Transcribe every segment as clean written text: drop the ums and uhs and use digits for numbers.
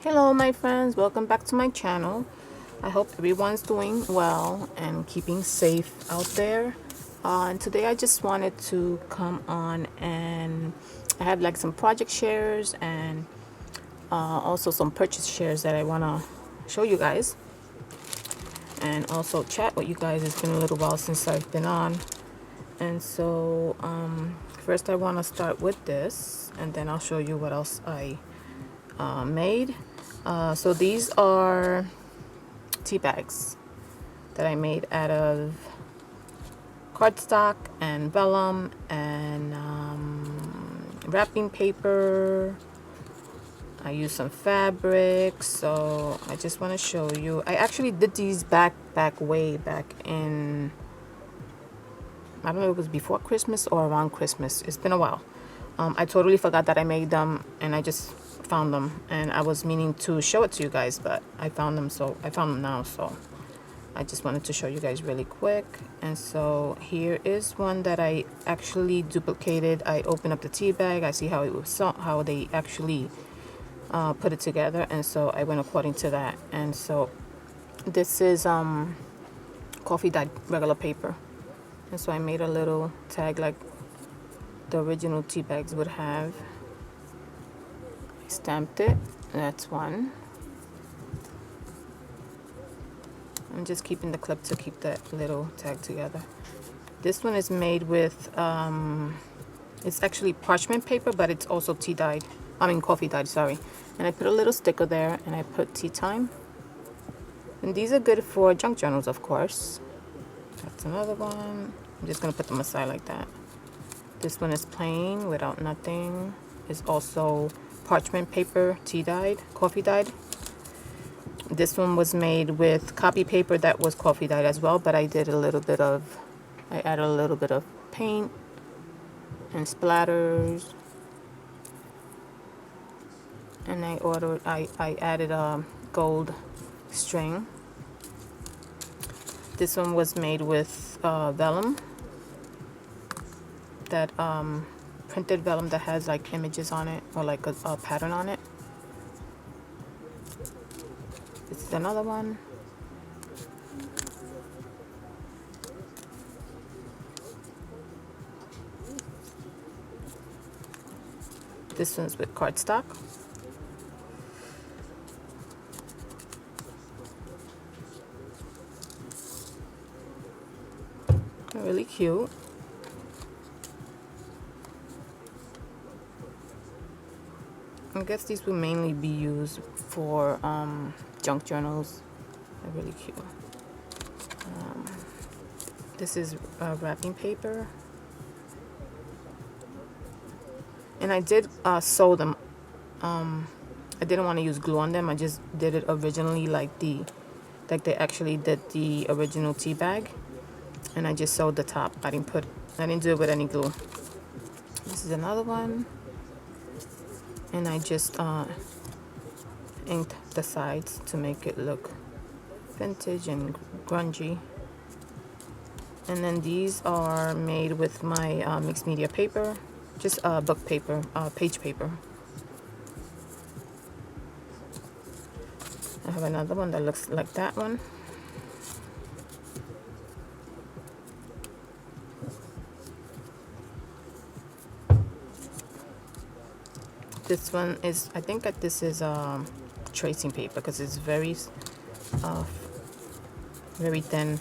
Hello my friends, welcome back to my channel. I hope everyone's doing well and keeping safe out there. And today I just wanted to come on and I have like some project shares and also some purchase shares that I want to show you guys and also chat with you guys. It's been a little while since I've been on, and so first I want to start with this and then I'll show you what else I made. So these are tea bags that I made out of cardstock and vellum and wrapping paper. I used some fabric, so I just want to show you. I actually did these way back in, I don't know if it was before Christmas or around Christmas. It's been a while. I totally forgot that I made them and I just found them, and I was meaning to show it to you guys, but I found them now, so I just wanted to show you guys really quick. And so here is one that I actually duplicated. I opened up the tea bag, I see how it was, how they actually put it together, and so I went according to that. And so this is coffee dyed regular paper, and so I made a little tag like the original tea bags would have. I stamped it. That's one. I'm just keeping the clip to keep that little tag together. This one is made with it's actually parchment paper, but it's also coffee dyed, sorry. And I put a little sticker there and I put tea time. And these are good for junk journals, of course. That's another one. I'm just gonna put them aside like that. This one is plain without nothing. It's also parchment paper, tea dyed, coffee dyed. This one was made with copy paper that was coffee dyed as well, but I added a little bit of paint and splatters. And I added a gold string. This one was made with vellum, that printed vellum that has like images on it or like a pattern on it. This is another one. This one's with cardstock. Really cute. I guess these will mainly be used for junk journals. They're really cute. This is wrapping paper. And I did sew them. I didn't want to use glue on them. I just did it originally like they actually did the original tea bag. And I just sewed the top. I didn't do it with any glue. This is another one. And I just inked the sides to make it look vintage and grungy. And then these are made with my mixed media paper, just book paper, page paper. I have another one that looks like that one. This one is, I think that this is tracing paper because it's very thin.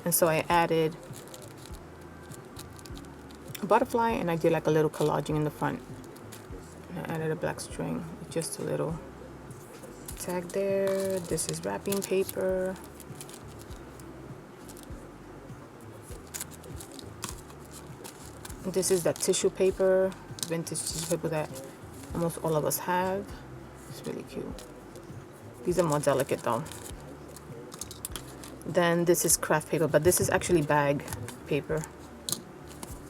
And so I added a butterfly and I did like a little collaging in the front. And I added a black string, just a little tag there. This is wrapping paper. This is that tissue paper, vintage tissue paper that almost all of us have. It's really cute. These are more delicate though. Then this is craft paper, but this is actually bag paper,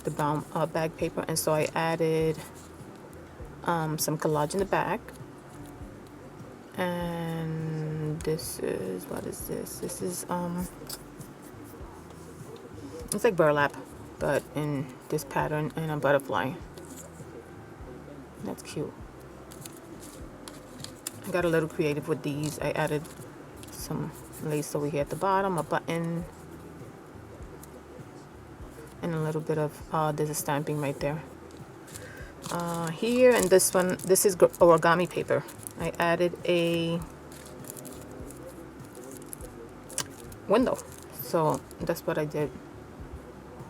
the brown bag paper. And so I added some collage in the back. And this is, what is this? This is it's like burlap, but in this pattern and a butterfly. That's cute. got a little creative with these. I added some lace over here at the bottom, a button, and a little bit of there's a stamping right there. Here, and this one, this is origami paper. I added a window, so that's what I did.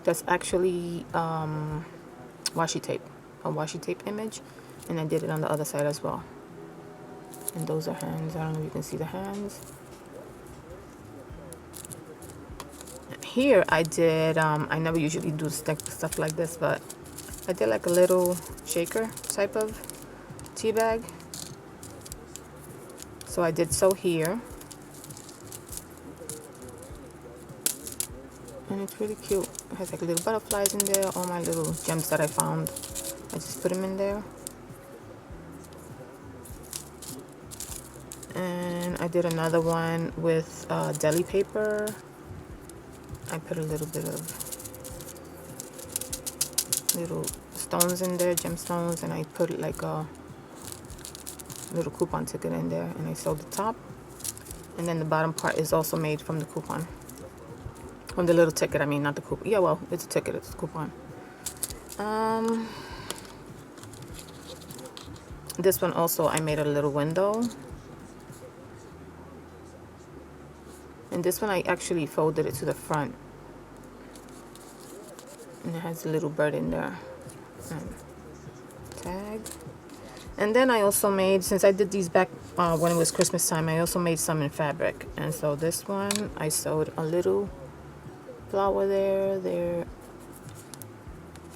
That's actually washi tape, a washi tape image, and I did it on the other side as well. And those are hands. I don't know if you can see the hands. Here I did, I never usually do stuff like this, but I did like a little shaker type of tea bag. So I did sew here. And it's really cute. It has like little butterflies in there, all my little gems that I found. I just put them in there. And I did another one with deli paper. I put a little bit of little stones in there, gemstones, and I put like a little coupon ticket in there, and I sewed the top. And then the bottom part is also made from the coupon. From the little ticket, I mean, not the coupon. Yeah, well, it's a ticket, it's a coupon. This one also, I made a little window. And this one I actually folded it to the front. And it has a little bird in there. And tag. And then I also made, since I did these back when it was Christmas time, I also made some in fabric. And so this one, I sewed a little flower there.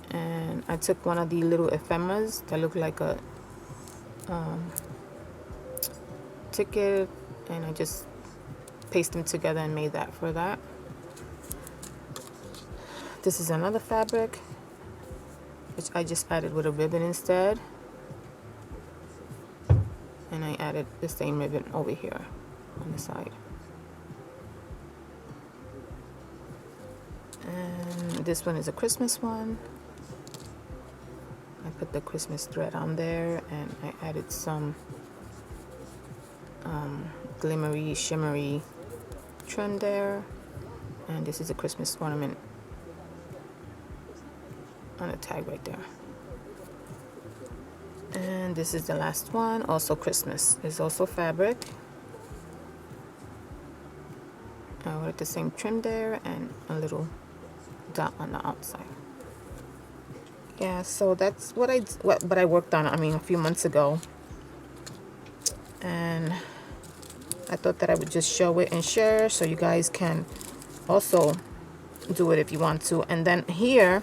And I took one of the little ephemeras that look like a ticket, and I just paste them together and made that for that. This is another fabric, which I just added with a ribbon instead. And I added the same ribbon over here on the side. And this one is a Christmas one. I put the Christmas thread on there, and I added some glimmery, shimmery trim there. And this is a Christmas ornament on a tag right there. And this is the last one, also Christmas. It's also fabric. With the same trim there and a little dot on the outside. Yeah, so that's what I worked on, I mean, a few months ago. And I thought that I would just show it and share so you guys can also do it if you want to. And then here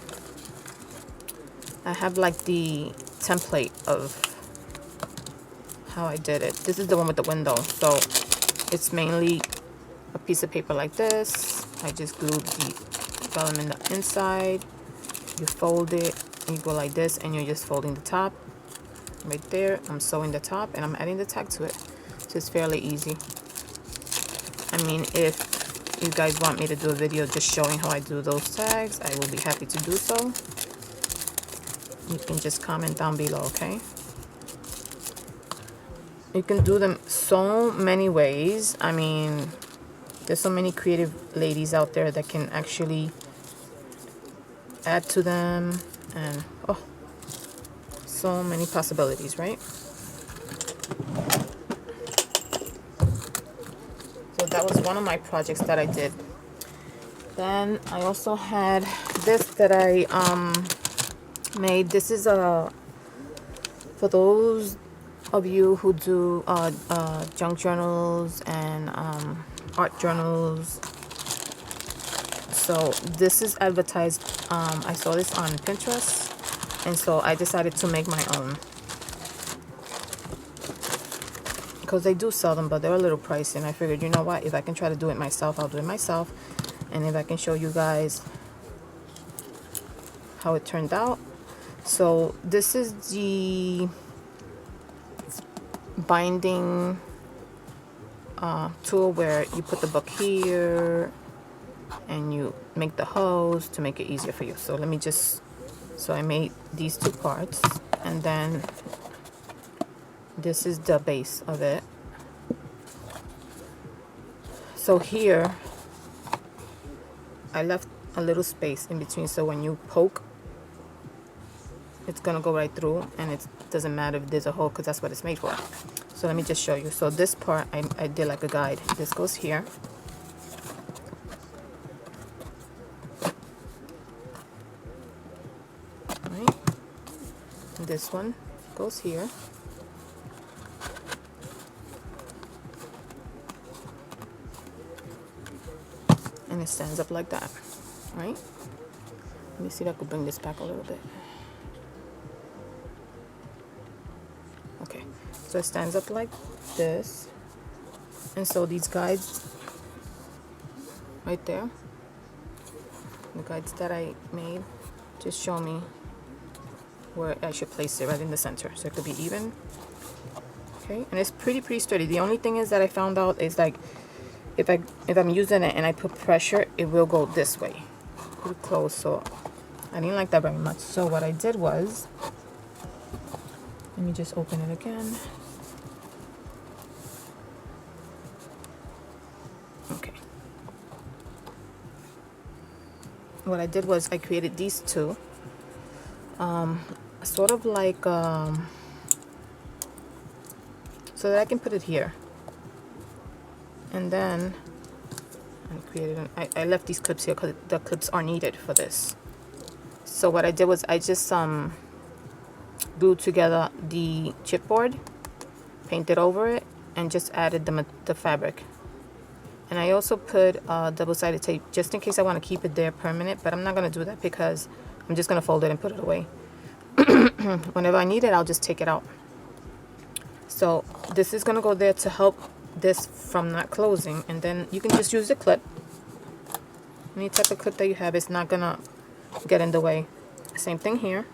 I have like the template of how I did it. This is the one with the window. So it's mainly a piece of paper like this. I just glued the vellum in the inside. You fold it, and you go like this, and you're just folding the top right there. I'm sewing the top, and I'm adding the tag to it. So it's fairly easy. I mean, if you guys want me to do a video just showing how I do those tags, I will be happy to do so. You can just comment down below, okay? You can do them so many ways. I mean, there's so many creative ladies out there that can actually add to them, and oh, so many possibilities, right? So that was one of my projects that I did. Then I also had this that I made. This is for those of you who do junk journals and art journals. So this is advertised. I saw this on Pinterest, and so I decided to make my own, because they do sell them, but they're a little pricey. And I figured, you know what, if I can try to do it myself, I'll do it myself. And if I can show you guys how it turned out. So this is the binding tool where you put the book here and you make the hose to make it easier for you. So let me just, so I made these two parts, and then this is the base of it. So here I left a little space in between, so when you poke, it's gonna go right through, and it doesn't matter if there's a hole because that's what it's made for. So let me just show you. So this part I did like a guide. This goes here. Right. And this one goes here. And it stands up like that, right? Let me see if I could bring this back a little bit. Okay, so it stands up like this. And so these guides right there, the guides that I made, just show me where I should place it, right in the center, so it could be even. Okay, and it's pretty sturdy. The only thing is that I found out is like if I'm using it and I put pressure, it will go this way, pretty close. So I didn't like that very much. So what I did was, let me just open it again. Okay. What I did was I created these two, sort of like so that I can put it here. And then I left these clips here because the clips are needed for this. So what I did was I just glued together the chipboard, painted over it, and just added the fabric. And I also put double-sided tape just in case I want to keep it there permanent, but I'm not going to do that because I'm just going to fold it and put it away. Whenever I need it, I'll just take it out. So this is going to go there to help this from not closing, and then you can just use the clip. Any type of clip that you have, it's not gonna get in the way. Same thing here.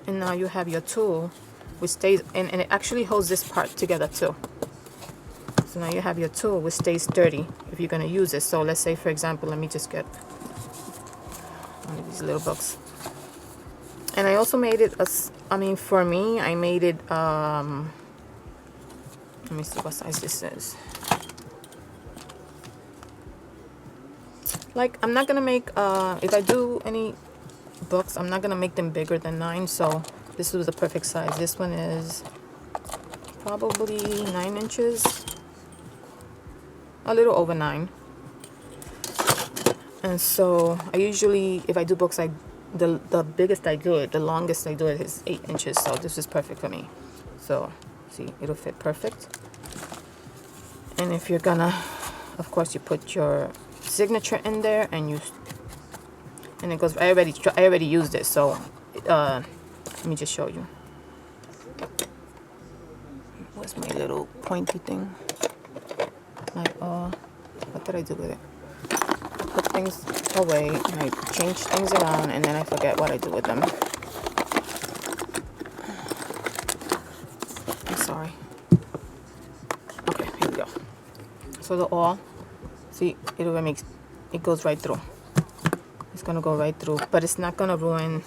And now you have your tool, which stays, and it actually holds this part together too. So now you have your tool, which stays sturdy if you're gonna use it. So let's say, for example, let me just get one of these little books. And I also made it for me, I made it let me see what size this is. Like, I'm not gonna make if I do any books, I'm not gonna make them bigger than 9, so this was the perfect size. This one is probably 9 inches, a little over 9. And so I usually, if I do books, the biggest I do it, the longest I do it is 8 inches, so this is perfect for me. So see, it'll fit perfect. And if you're gonna, of course, you put your signature in there, and it goes. I already used it, so let me just show you. What's my little pointy thing? Like, what did I do with it? I put things away, and I change things around, and then I forget what I do with them. I'm sorry. Okay, here we go. So the awl, see, it goes right through. It's gonna go right through, but it's not gonna ruin.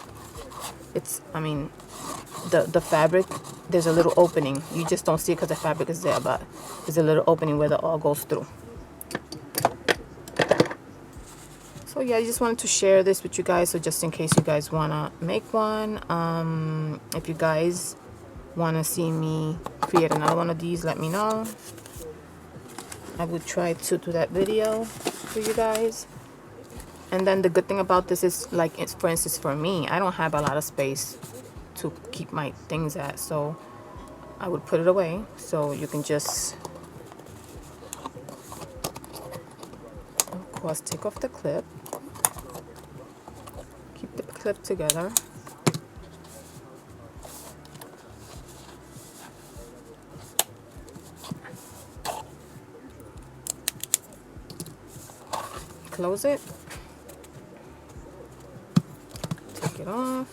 The fabric. There's a little opening. You just don't see it because the fabric is there, but there's a little opening where the awl goes through. So yeah, I just wanted to share this with you guys. So just in case you guys wanna make one, if you guys wanna see me create another one of these, let me know. I would try to do that video for you guys. And then the good thing about this is, like, for instance, for me, I don't have a lot of space to keep my things at, so I would put it away. So you can just, of course, take off the clip, keep the clip together. Close it, take it off,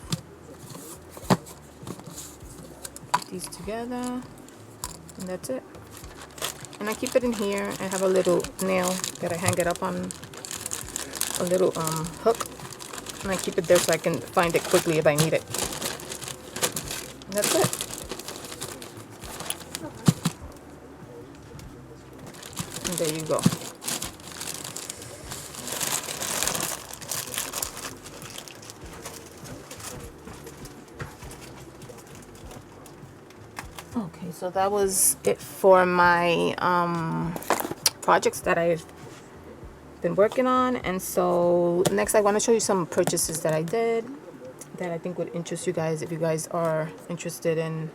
put these together, and that's it. And I keep it in here. I have a little nail that I hang it up on, a little hook, and I keep it there so I can find it quickly if I need it. And that's it. there you go. Okay, so that was it for my projects that I've been working on. And so next I want to show you some purchases that I did that I think would interest you guys if you guys are interested in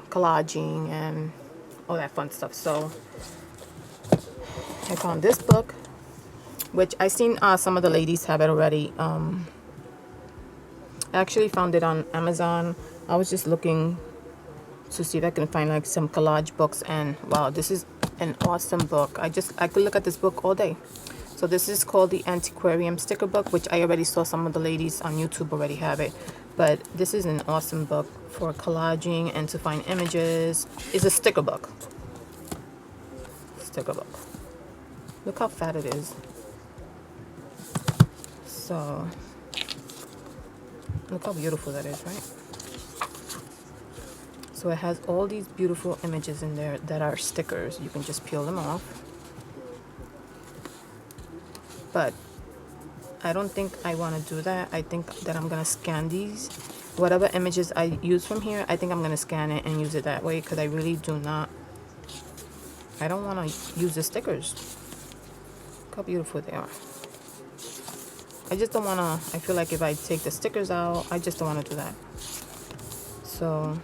collaging and all that fun stuff. So I found this book, which I seen some of the ladies have it already. I actually found it on Amazon. I was just looking to see if I can find like some collage books, and wow, this is an awesome book. I could look at this book all day. So this is called the Antiquarian sticker book, which I already saw some of the ladies on YouTube already have it. But this is an awesome book for collaging and to find images. It's a sticker book. Sticker book. Look how fat it is. So look how beautiful that is, right? So it has all these beautiful images in there that are stickers. You can just peel them off. But I don't think I want to do that. I think that I'm going to scan these. Whatever images I use from here, I think I'm going to scan it and use it that way, because I really do not. I don't want to use the stickers. Look how beautiful they are. I just don't want to. I feel like if I take the stickers out, I just don't want to do that. So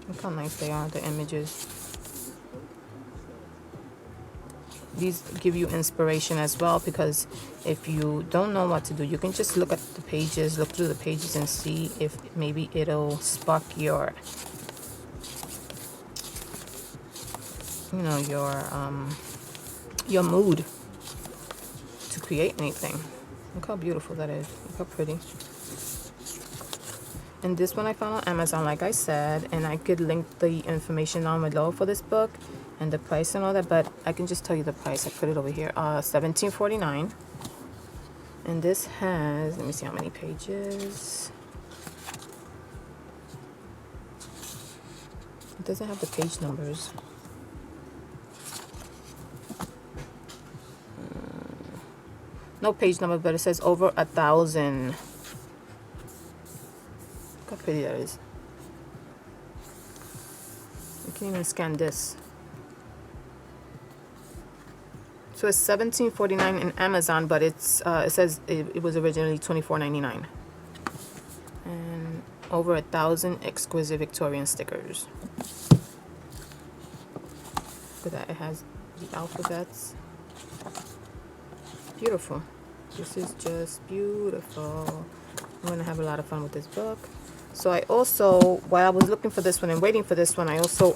look how nice they are, the images. These give you inspiration as well, because if you don't know what to do, you can just look at the pages, look through the pages and see if maybe it'll spark your, you know, your mood to create anything. Look how beautiful that is. Look how pretty. And this one I found on Amazon, like I said, and I could link the information down below for this book and the price and all that, but I can just tell you the price. I put it over here, $17.49. And this has, let me see how many pages. It doesn't have the page numbers. No page number, but it says over 1,000. Look how pretty that is. You can even scan this. So it's $17.49 in Amazon, but it's it says it was originally $24.99. And over 1,000 exquisite Victorian stickers. Look at that. It has the alphabets. Beautiful. This is just beautiful. I'm gonna have a lot of fun with this book. So I also, while I was looking for this one and waiting for this one, I also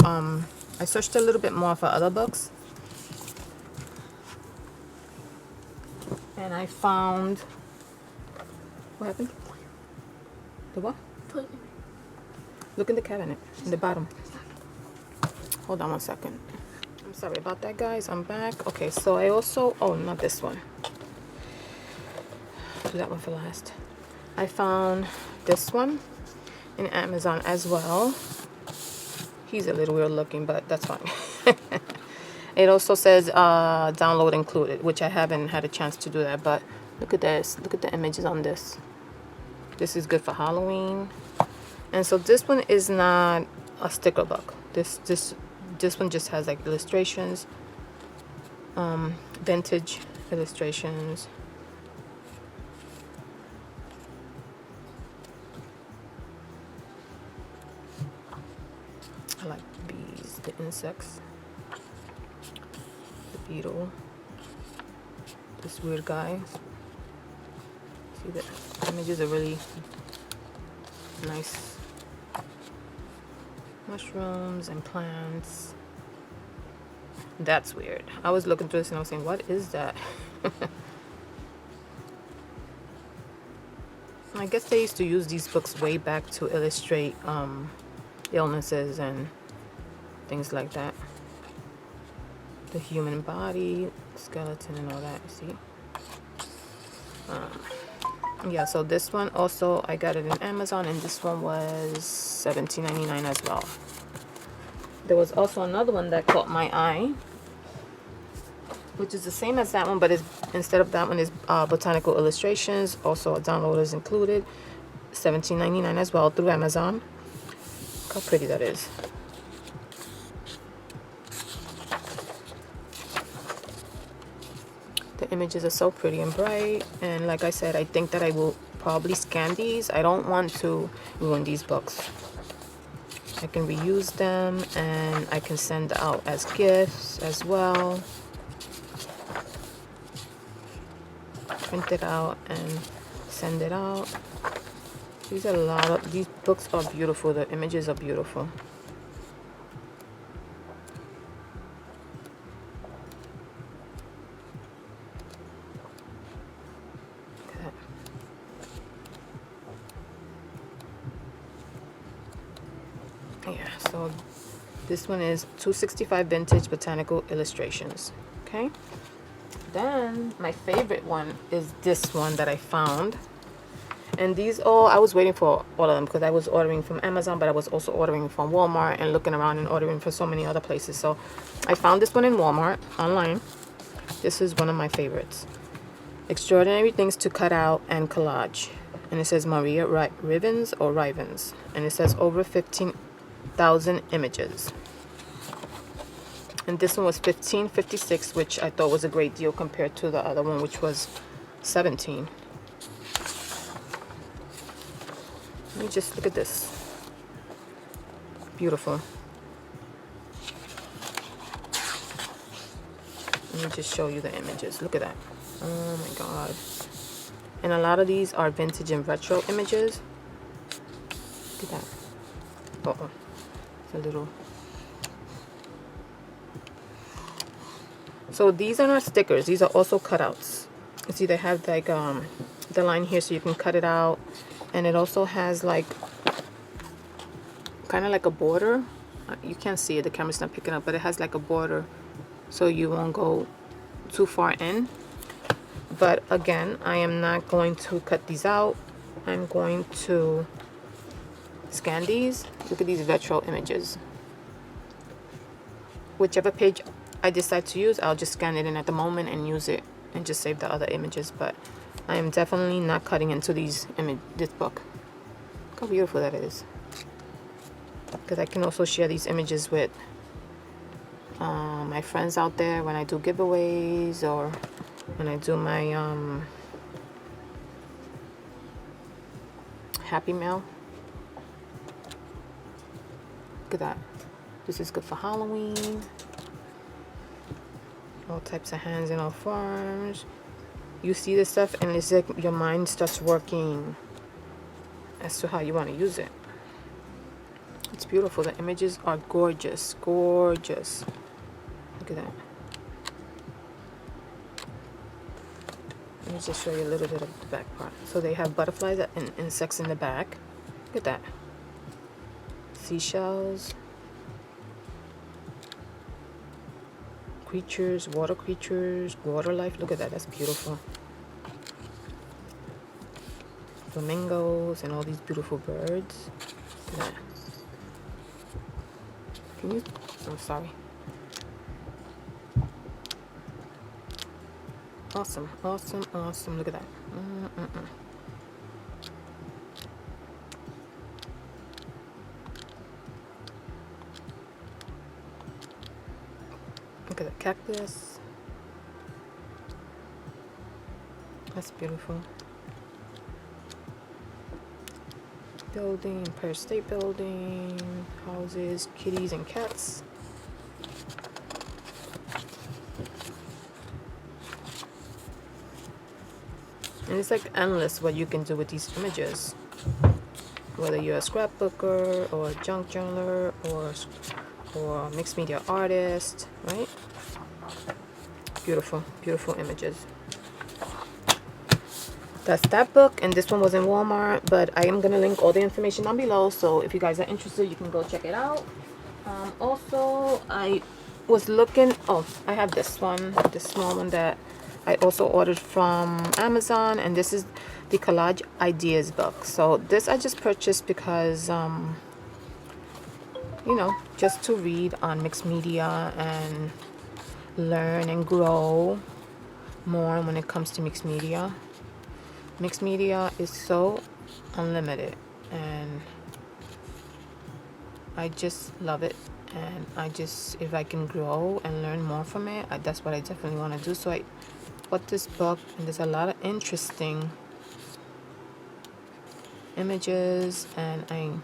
I searched a little bit more for other books. And I found, what happened? The what? Look in the cabinet, in the bottom. Hold on one second. I'm sorry about that, guys. I'm back. Okay, so I also, oh, not this one. Do that one for last. I found this one in Amazon as well. He's a little weird looking, but that's fine. It also says download included, which I haven't had a chance to do that, but look at this. Look at the images on this. This is good for Halloween. And so this one is not a sticker book. This one just has like illustrations, vintage illustrations. I like bees, the insects, the beetle, this weird guy. See, the images are really nice. Mushrooms and plants. That's weird. I was looking through this and I was saying, what is that? I guess they used to use these books way back to illustrate illnesses and things like that. The human body, skeleton and all that, you see. Yeah, so this one also, I got it in Amazon, and this one was $17.99 as well. There was also another one that caught my eye, which is the same as that one, but it's, instead of that one is botanical illustrations. Also a download is included, $17.99 as well through Amazon. Look how pretty that is. The images are so pretty and bright, and like I said, I think that I will probably scan these. I don't want to ruin these books. I can reuse them, and I can send out as gifts as well. Print it out and send it out. These are these books are beautiful. The images are beautiful. Yeah, so this one is 265 vintage botanical illustrations. Okay, then my favorite one is this one that I found, and these all I was waiting for all of them because I was ordering from Amazon, but I was also ordering from Walmart and looking around and ordering for so many other places. So I found this one in Walmart online. This is one of my favorites. Extraordinary Things to Cut Out and Collage, and it says Maria Rivens or Rivens, and it says over 15,000 images. And this one was $15.56, which I thought was a great deal compared to the other one, which was $17. Let me just look at this. Beautiful. Let me just show you the images. Look at that. Oh my god. And a lot of these are vintage and retro images. Look at that. Uh-oh. It's a little... So these are not stickers. These are also cutouts. You see they have like the line here so you can cut it out. And it also has like kind of like a border. You can't see it. The camera's not picking up. But it has like a border so you won't go too far in. But again, I am not going to cut these out. I'm going to scan these. Look at these retro images. Whichever page I decide to use, I'll just scan it in at the moment and use it and just save the other images. But I am definitely not cutting into this book. Look how beautiful that is. Because I can also share these images with my friends out there when I do giveaways or when I do my Happy Mail. Look at that. This is good for Halloween. All types of hands in all forms. You see this stuff and it's like your mind starts working as to how you want to use it. It's beautiful. The images are gorgeous. Gorgeous. Look at that. Let me just show you a little bit of the back part. So they have butterflies and insects in the back. Look at that. Seashells. Creatures, water life. Look at that. That's beautiful. Flamingos and all these beautiful birds. Look at that. Can you? I'm sorry. Awesome, awesome, awesome. Look at that. Look at the cactus. That's beautiful. Building, Empire State Building, houses, kitties and cats. And it's like endless what you can do with these images. Whether you're a scrapbooker or a junk journaler or a mixed media artist, right? Beautiful, beautiful images. That's that book, and this one was in Walmart, but I am going to link all the information down below, so if you guys are interested, you can go check it out. Also, I was looking, oh, I have this one, this small one that I also ordered from Amazon, and this is the Collage Ideas book. So this I just purchased because, you know, just to read on mixed media, and learn and grow more when it comes to mixed media. Mixed media is so unlimited, and I just love it. And if I can grow and learn more from it, that's what I definitely want to do. So I bought this book, and there's a lot of interesting images, and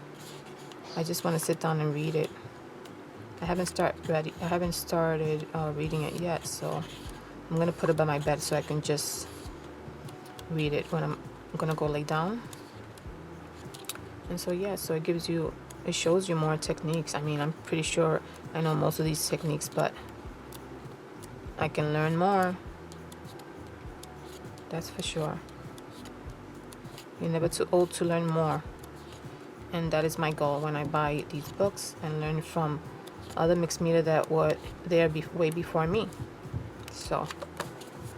I just want to sit down and read it. I haven't started reading it yet, so I'm gonna put it by my bed so I can just read it when I'm gonna go lay down. And so yeah, so it shows you more techniques. I mean, I'm pretty sure I know most of these techniques, but I can learn more. That's for sure. You're never too old to learn more. And that is my goal when I buy these books, and learn from other mixed media that were there way before me. So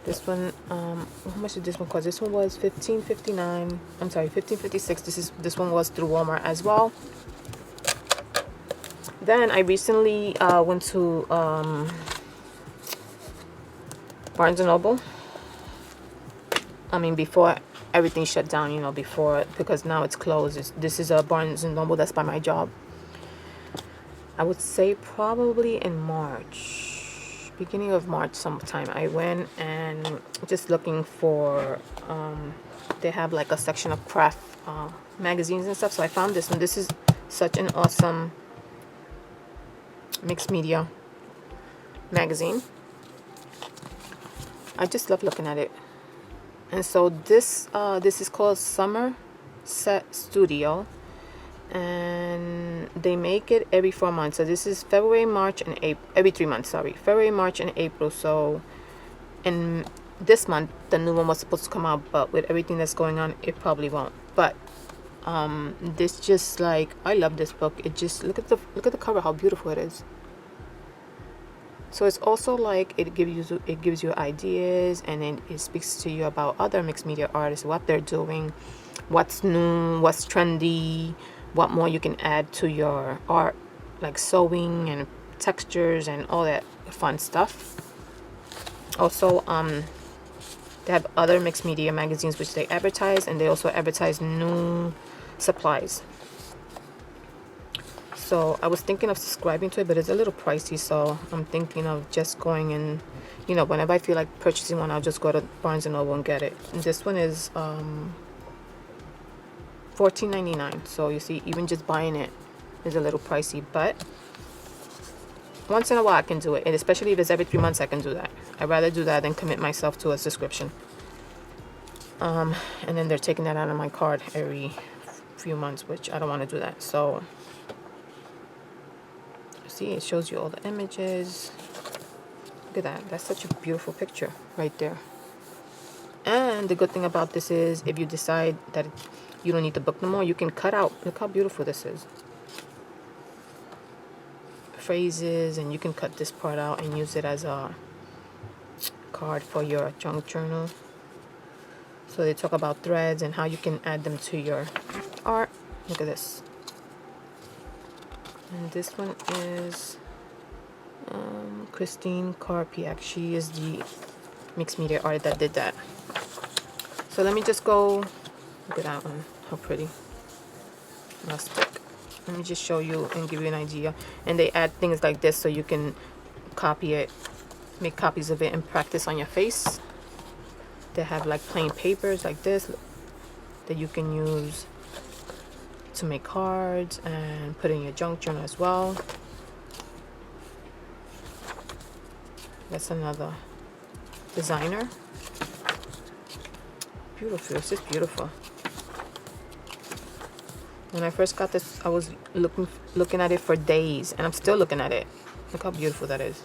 this one, how much did this one cost? This one was $15.59. I'm sorry, $15.56. This one was through Walmart as well. Then I recently went to Barnes & Noble. I mean, before everything shut down, you know, because now it's closed. This is a Barnes & Noble that's by my job. I would say probably in March, beginning of March sometime. I went and just looking for, they have like a section of craft magazines and stuff. So I found this one. This is such an awesome mixed media magazine. I just love looking at it. And so this is called Somerset Studio, and they make it every 4 months. So this is February, March, and April. Every 3 months, sorry. February, March, and April. So in this month, the new one was supposed to come out, but with everything that's going on, it probably won't. But this just like, I love this book. It just look at the cover, how beautiful it is. So it's also like it gives you ideas, and then it speaks to you about other mixed media artists, what they're doing, what's new, what's trendy, what more you can add to your art, like sewing and textures and all that fun stuff. Also, they have other mixed media magazines which they advertise, and they also advertise new supplies. So I was thinking of subscribing to it, but it's a little pricey, so I'm thinking of just going and, you know, whenever I feel like purchasing one, I'll just go to Barnes & Noble and get it. And this one is $14.99. So you see, even just buying it is a little pricey, but once in a while I can do it, and especially if it's every 3 months, I can do that. I'd rather do that than commit myself to a subscription. And then they're taking that out of my card every few months, which I don't want to do that. So see, it shows you all the images. Look at that. That's such a beautiful picture right there. And the good thing about this is, if you decide that you don't need the book no more, you can cut out. Look how beautiful this is. Phrases, and you can cut this part out and use it as a card for your junk journal. So they talk about threads and how you can add them to your art. Look at this. And this one is Christine Karpiak. She is the mixed media artist that did that. So let me just go, look at that one, how pretty. Rustic. Let me just show you and give you an idea. And they add things like this so you can copy it, make copies of it, and practice on your face. They have like plain papers like this that you can use to make cards and put in your junk journal as well. That's another designer. Beautiful. It's just beautiful. When I first got this, I was looking at it for days, and I'm still looking at it. Look how beautiful that is.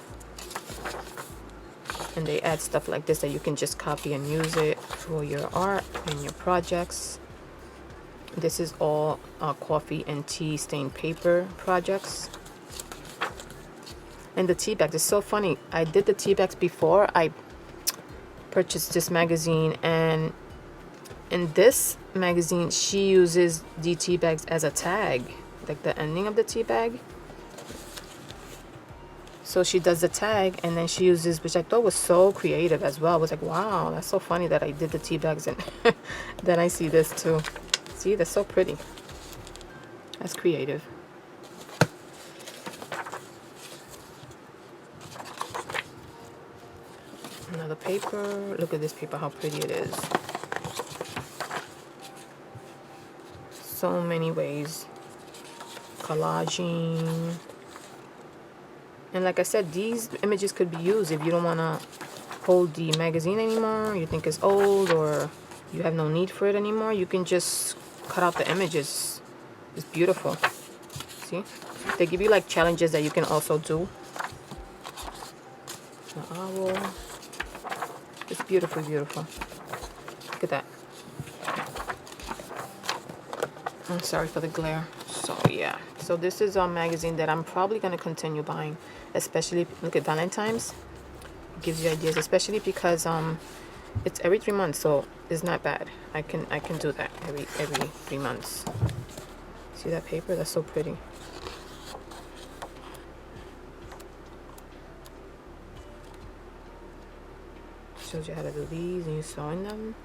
And they add stuff like this that you can just copy and use it for your art and your projects. This is all coffee and tea stained paper projects. And the tea bags is so funny. I did the tea bags before I purchased this magazine, and in this magazine she uses the tea bags as a tag, like the ending of the tea bag. So she does the tag, and then she uses, which I thought was so creative as well. I was like, wow, that's so funny that I did the tea bags, and then I see this too. See, that's so pretty. That's creative. Another paper. Look at this paper, how pretty it is. So many ways. Collaging. And like I said, these images could be used if you don't want to hold the magazine anymore, you think it's old, or you have no need for it anymore. You can just cut out the images. It's beautiful. See? They give you like challenges that you can also do. The owl. It's beautiful, beautiful. Look at that. I'm sorry for the glare. So yeah. So this is a magazine that I'm probably going to continue buying. Especially, look at Valentine's. It gives you ideas, especially because it's every 3 months, so it's not bad. I can do that every 3 months. See that paper? That's so pretty. Shows you how to do these, and you're sewing them.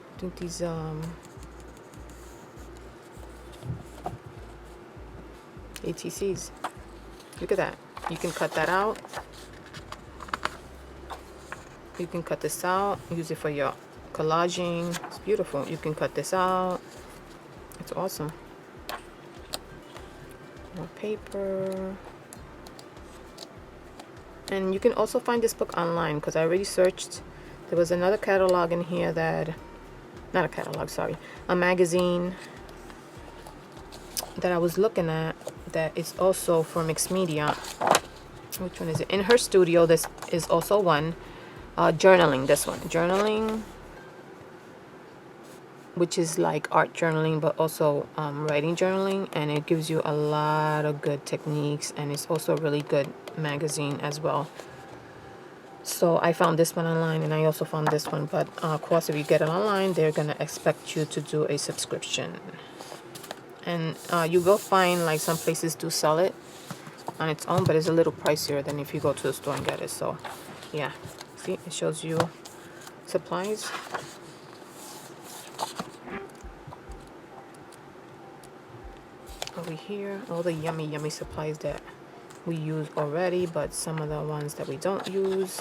I think these ATCs. Look at that. You can cut that out. You can cut this out, use it for your collaging. It's beautiful. You can cut this out. It's awesome. More paper. And you can also find this book online, because I already searched. There was another catalog in here that, not a catalog, sorry, a magazine that I was looking at that is also from Mixed Media. Which one is it? In her studio, this is also one. Journaling, this one. Journaling, which is like art journaling, but also writing journaling. And it gives you a lot of good techniques. And it's also a really good magazine as well. So I found this one online, and I also found this one. But of course, if you get it online, they're going to expect you to do a subscription. And you will find like some places do sell it on its own, but it's a little pricier than if you go to the store and get it. So yeah, see, it shows you supplies. Over here, all the yummy supplies that we use already, but some of the ones that we don't use.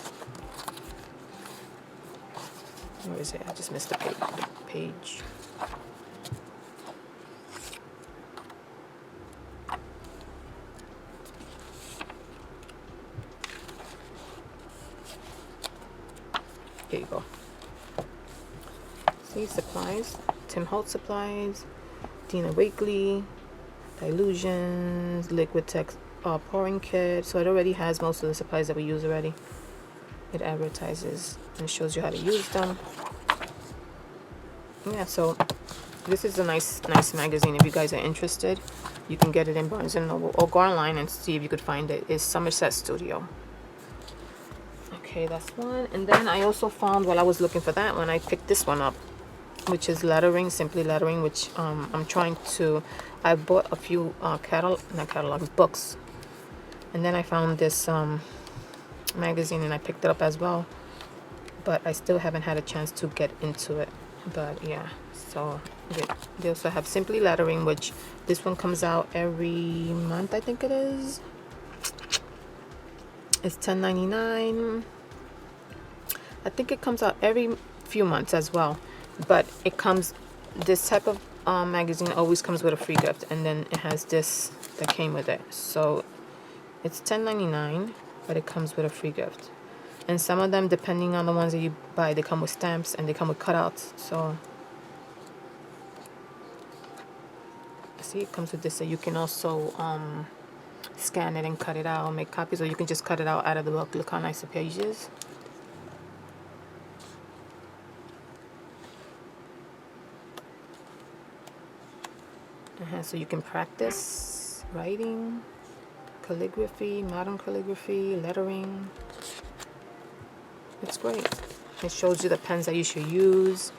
Where is it? I just missed the page. Here you go. See, supplies. Tim Holtz supplies. Dina Wakley. Dilutions. Liquid text pouring kit. So it already has most of the supplies that we use already. It advertises and shows you how to use them. Yeah, so this is a nice magazine. If you guys are interested, you can get it in Barnes & Noble, or go online and see if you could find it. It's Somerset Studio. Okay, that's one. And then I also found, while I was looking for that one, I picked this one up, which is lettering, Simply Lettering, which I'm trying to, I bought a few books. And then I found this magazine, and I picked it up as well. But I still haven't had a chance to get into it. But yeah, so they also have Simply Lettering, which this one comes out every month, I think it is. It's $10.99. I think it comes out every few months as well. But it comes, this type of magazine always comes with a free gift, and then it has this that came with it. So it's $10.99, but it comes with a free gift. And some of them, depending on the ones that you buy, they come with stamps and they come with cutouts. So see, it comes with this. So you can also scan it and cut it out, make copies, or you can just cut it out of the book. Look how nice the page is. So you can practice writing, calligraphy, modern calligraphy, lettering. It's great. It shows you the pens that you should use.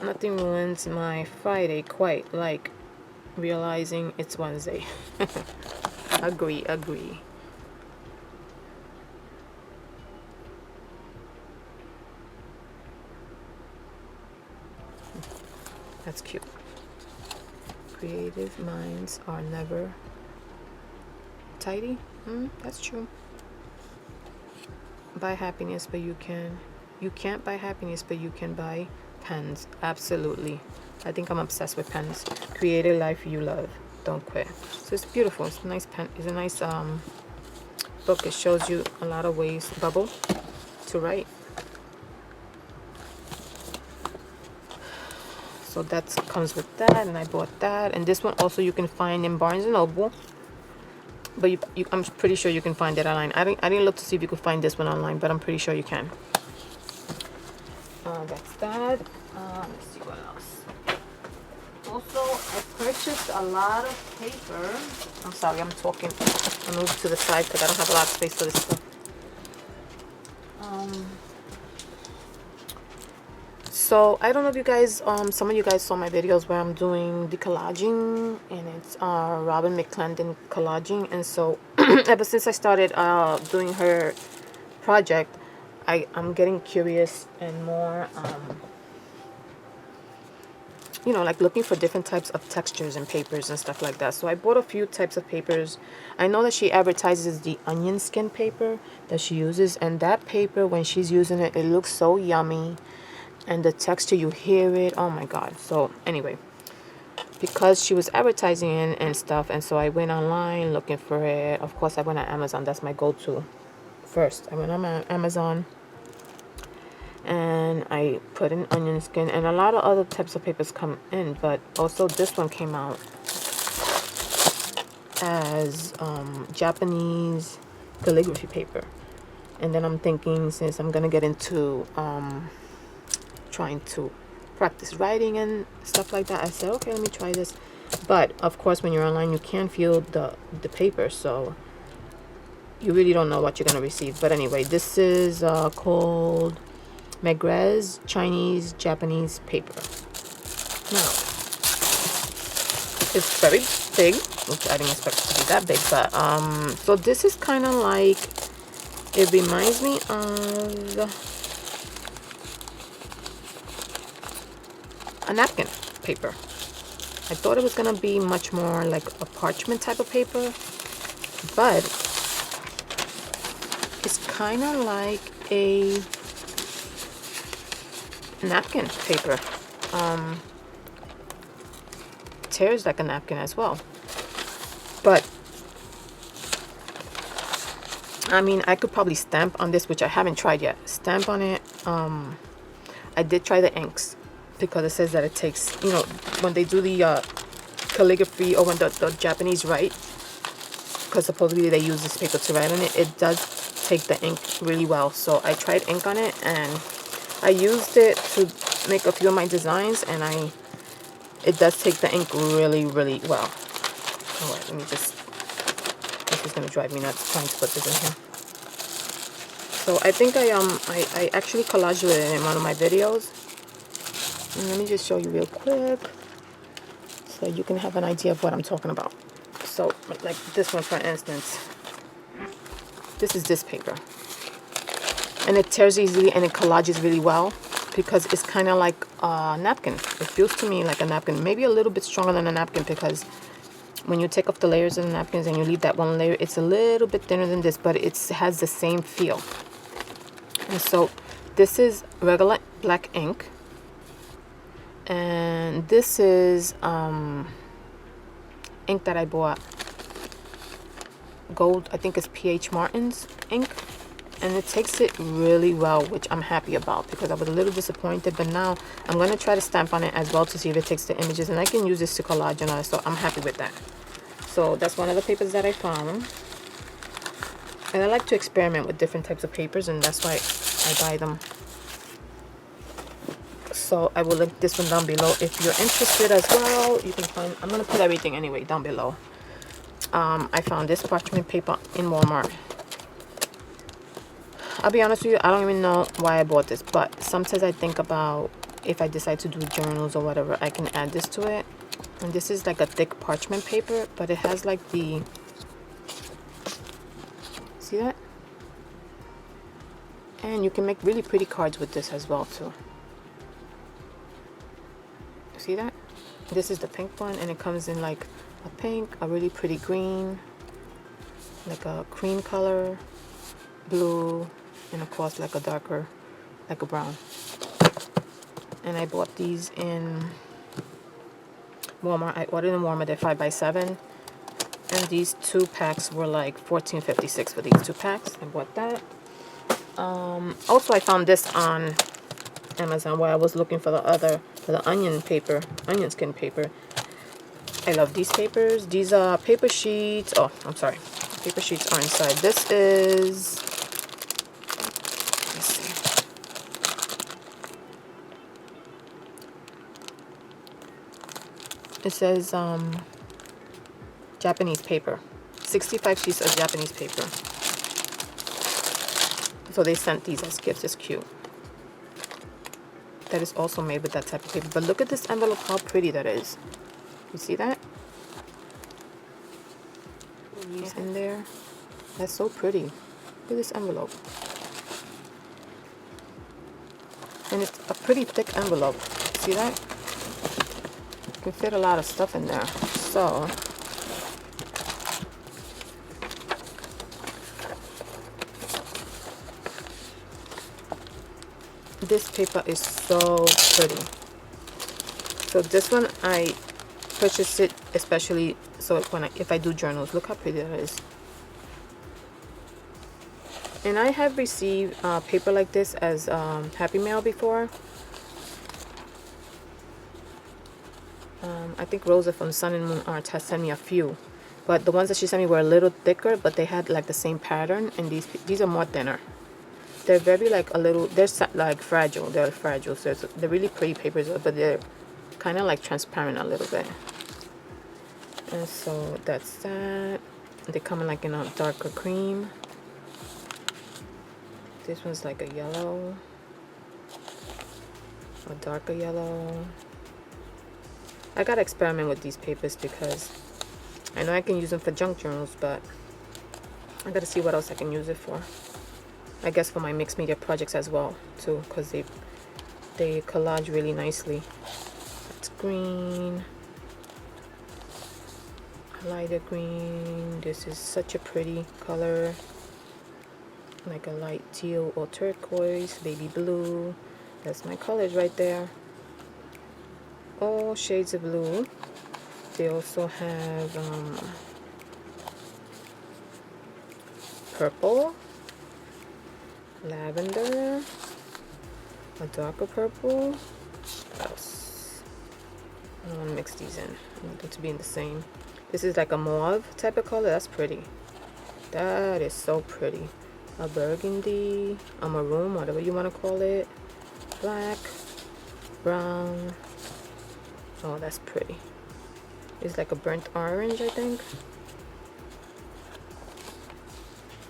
Nothing ruins my Friday quite like realizing it's Wednesday. Agree, agree. That's cute. Creative minds are never tidy. That's true. Buy happiness, but you can't buy happiness, but you can buy pens. Absolutely. I think I'm obsessed with pens. Create a life you love. Don't quit. So it's beautiful. It's a nice pen. It's a nice book. It shows you a lot of ways, bubble, to write. So that comes with that, and I bought that. And this one also you can find in Barnes & Noble. But I'm pretty sure you can find it online. I didn't look to see if you could find this one online, but I'm pretty sure you can. That's that. Let's see what else. Also, I purchased a lot of paper. I'm sorry, I'm talking. I moved to the side because I don't have a lot of space for this stuff. So I don't know if you guys, some of you guys saw my videos where I'm doing the collaging, and it's Robin McClendon collaging. And so ever since I started doing her project, I'm getting curious and more, you know, like looking for different types of textures and papers and stuff like that. So I bought a few types of papers. I know that she advertises the onion skin paper that she uses, and that paper, when she's using it, it looks so yummy. And the texture, you hear it. Oh my god. So anyway, because she was advertising it and stuff, and so I went online looking for it. Of course, I went on Amazon. That's my go-to first. I went on Amazon and I put in onion skin, and a lot of other types of papers come in, but also this one came out as Japanese calligraphy paper. And then I'm thinking, since I'm gonna get into trying to practice writing and stuff like that, I said, okay, let me try this. But of course, when you're online, you can't feel the paper, so you really don't know what you're gonna receive. But anyway, this is called Maigret's Chinese Japanese paper. Now, it's very big, which I didn't expect it to be that big, but so this is kind of like, it reminds me of a napkin paper. I thought it was gonna be much more like a parchment type of paper, but it's kind of like a napkin paper. Tears like a napkin as well. But I mean, I could probably stamp on this, which I haven't tried yet. Stamp on it. I did try the inks, because it says that it takes, you know, when they do the calligraphy, or when the Japanese write, because supposedly they use this paper to write on it, it does take the ink really well. So I tried ink on it, and I used it to make a few of my designs, and it does take the ink really, really well. All right, let me just, this is gonna drive me nuts trying to put this in here. So I think I actually collaged with it in one of my videos. And let me just show you real quick so you can have an idea of what I'm talking about. So like this one, for instance, this is this paper, and it tears easily and it collages really well, because it's kind of like a napkin. It feels to me like a napkin, maybe a little bit stronger than a napkin, because when you take off the layers of the napkins and you leave that one layer, it's a little bit thinner than this, but it has the same feel. And so this is regular black ink, and this is ink that I bought, gold, I think it's P.H. Martin's ink, and it takes it really well, which I'm happy about, because I was a little disappointed. But now I'm going to try to stamp on it as well to see if it takes the images, and I can use this to collage and all that, so I'm happy with that. So that's one of the papers that I found, and I like to experiment with different types of papers, and that's why I buy them. So I will link this one down below if you're interested as well. You can find, I'm going to put everything anyway down below. I found this parchment paper in Walmart. I'll be honest with you, I don't even know why I bought this, but sometimes I think about, if I decide to do journals or whatever, I can add this to it. And this is like a thick parchment paper, but it has like the, see that? And you can make really pretty cards with this as well too. See that? This is the pink one, and it comes in like a pink, a really pretty green, like a cream color, blue, and of course like a darker, like a brown. And I bought these in Walmart. I ordered in Walmart. They're 5x7, and these 2 packs were like $14.56 for these 2 packs. I bought that. Also, I found this on Amazon while I was looking for the onion paper, onion skin paper. I love these papers. These are paper sheets. Oh, I'm sorry. Paper sheets are inside. This is, let's see. It says Japanese paper. 65 sheets of Japanese paper. So they sent these as gifts. It's cute. That is also made with that type of paper. But look at this envelope, how pretty that is. You see that? Leaves in there. That's so pretty. Look at this envelope. And it's a pretty thick envelope. See that? You can fit a lot of stuff in there. So this paper is so pretty. So this one I purchased it especially so if I do journals. Look how pretty that is. And I have received paper like this as Happy Mail before. I think Rosa from Sun and Moon Arts has sent me a few, but the ones that she sent me were a little thicker, but they had like the same pattern, and these are more thinner. They're very like a little, they're like fragile. They're fragile, so they're really pretty papers, but they're kind of like transparent a little bit. And so that's that. They come in like in a darker cream. This one's like a yellow, a darker yellow. I gotta experiment with these papers because I know I can use them for junk journals, but I gotta see what else I can use it for. I guess for my mixed media projects as well too, because they collage really nicely. That's green, lighter green. This is such a pretty color, like a light teal or turquoise, baby blue. That's my colors right there. All shades of blue. They also have purple, lavender, a darker purple. What else? I don't want to mix these in. I want them to be in the same. This is like a mauve type of color. That's pretty. That is so pretty. A burgundy, a maroon, whatever you want to call it. Black, brown. Oh, that's pretty. It's like a burnt orange, I think.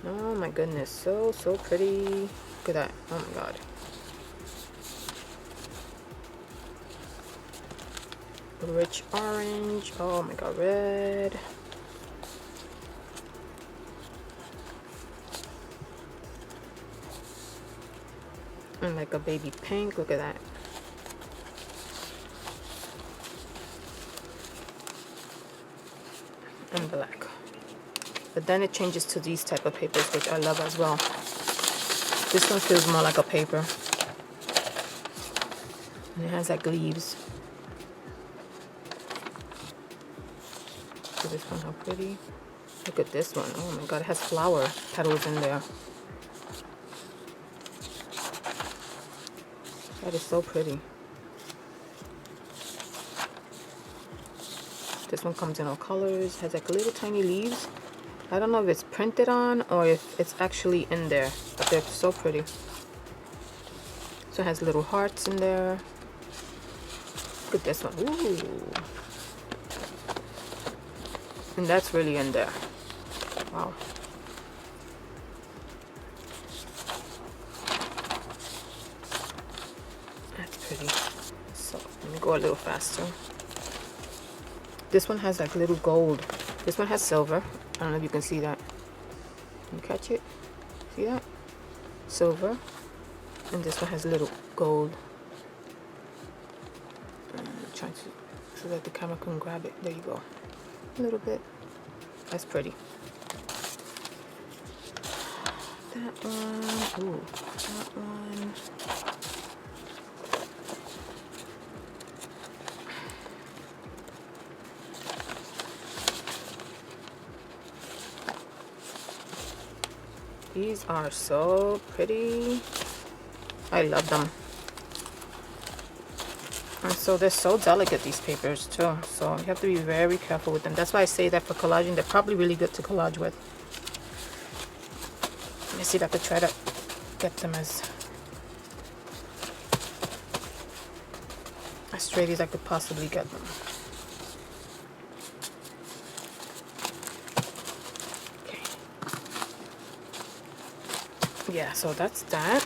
Oh my goodness, so pretty. Look at that. Oh my god. Rich orange. Oh my god, red. And like a baby pink. Look at that. And black. But then it changes to these type of papers, which I love as well. This one feels more like a paper. And it has like leaves. So this one, how pretty. Look at this one. Oh my god, it has flower petals in there. That is so pretty. This one comes in all colors, has like little tiny leaves. I don't know if it's printed on or if it's actually in there, but they're so pretty. So it has little hearts in there. Look at this one. Ooh. And that's really in there. Wow. That's pretty. go a little faster. This one has like little gold. This one has silver. I don't know if you can see that. Can you catch it? See that? Silver. And this one has little gold. I'm trying to, so that the camera can grab it. There you go. A little bit. That's pretty. That one. Ooh, that one. These are so pretty. I love them. And so they're so delicate, these papers too. So you have to be very careful with them. That's why I say that for collaging, they're probably really good to collage with. Let me see if I could try to get them as straight as I could possibly get them. Yeah, so that's that.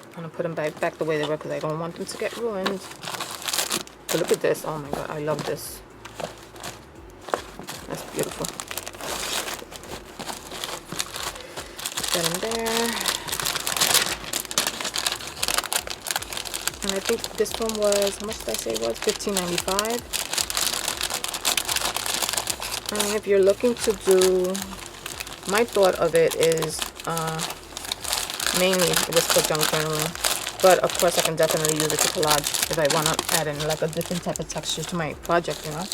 I'm gonna put them back the way they were because I don't want them to get ruined. But look at this. Oh my god, I love this. That's beautiful. Put that in there. And I think this one was, how much did I say it was? $15.95. If you're looking to do, my thought of it is mainly it was for junk journaling, but of course I can definitely use it to collage if I want to add in like a different type of texture to my project, you know.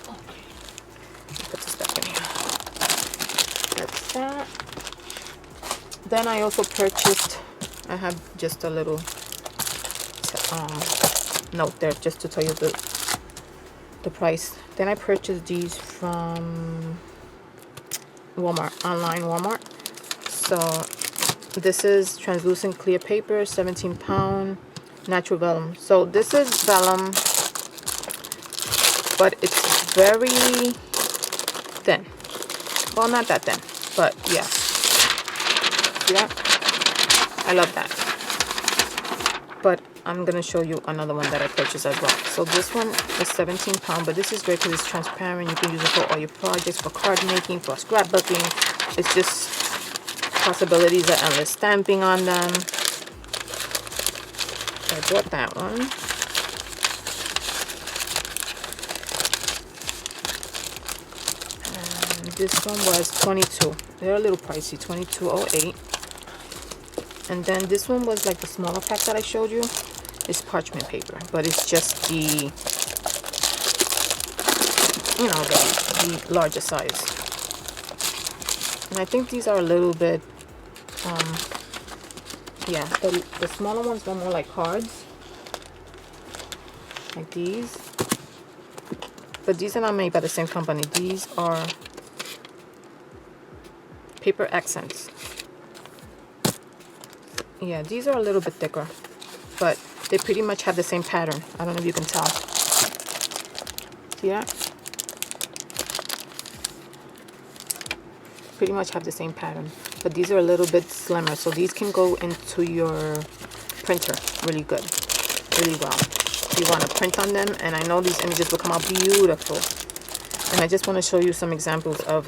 Okay. Put this back in here. That's that. Then I also purchased, I have just a little note there just to tell you the price. Then I purchased these from Walmart, online Walmart. So this is translucent clear paper, 17-pound, natural vellum. So this is vellum, but it's very thin. Well, not that thin, but yeah. See that? I love that. But I'm going to show you another one that I purchased as well. So this one is 17-pound, but this is great because it's transparent. You can use it for all your projects, for card making, for scrapbooking. It's just possibilities of endless stamping on them. So I bought that one. And this one was $22. They're a little pricey, $22.08. And then this one was like the smaller pack that I showed you. It's parchment paper, but it's just the, you know, the larger size. And I think these are a little bit, yeah, the smaller ones are more like cards, like these. But these are not made by the same company. These are paper accents. Yeah, these are a little bit thicker, but they pretty much have the same pattern. I don't know if you can tell. See that? Pretty much have the same pattern, but these are a little bit slimmer, so these can go into your printer really good, really well. If you want to print on them, and I know these images will come out beautiful. And I just want to show you some examples of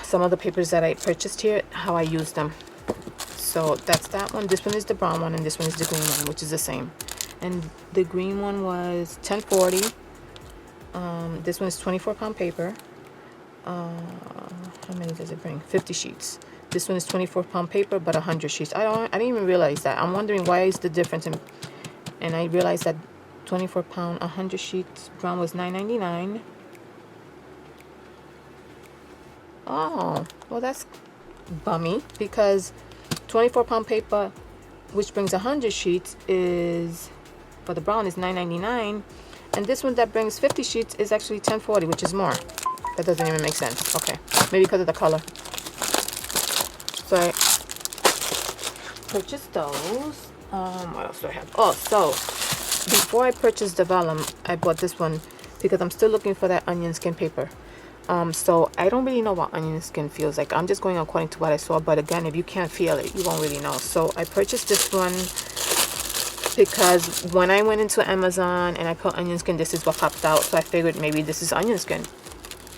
some of the papers that I purchased here, how I use them. So that's that one. This one is the brown one, and this one is the green one, which is the same. And the green one was $10.40. This one is 24-pound paper. How many does it bring? 50 sheets. This one is 24-pound paper, but 100 sheets. I didn't even realize that. I'm wondering why is the difference. And I realized that 24-pound, 100 sheets brown was $9.99. Oh, well that's bummy, because 24-pound paper, which brings 100 sheets, is for the brown is $9.99, and this one that brings 50 sheets is actually $10.40, which is more. That doesn't even make sense. Okay, maybe because of the color. So I purchased those. What else do I have? Oh, so before I purchased the vellum, I bought this one because I'm still looking for that onion skin paper. So I don't really know what onion skin feels like. I'm just going according to what I saw, but again, if you can't feel it, you won't really know. So I purchased this one because when I went into Amazon and I put onion skin, this is what popped out. So I figured maybe this is onion skin.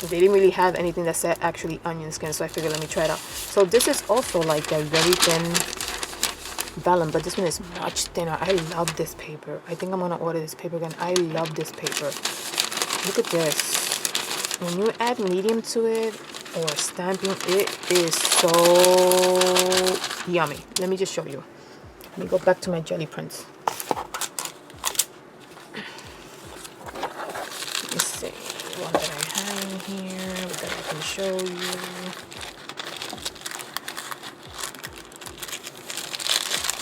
They didn't really have anything that said actually onion skin, so I figured let me try it out. So this is also like a very thin vellum, but this one is much thinner. I love this paper. I think I'm gonna order this paper again. I love this paper. Look at this. When you add medium to it or stamping, it is so yummy. Let me just show you. Let me go back to my jelly prints. Let me see what that I have in here that I can show you.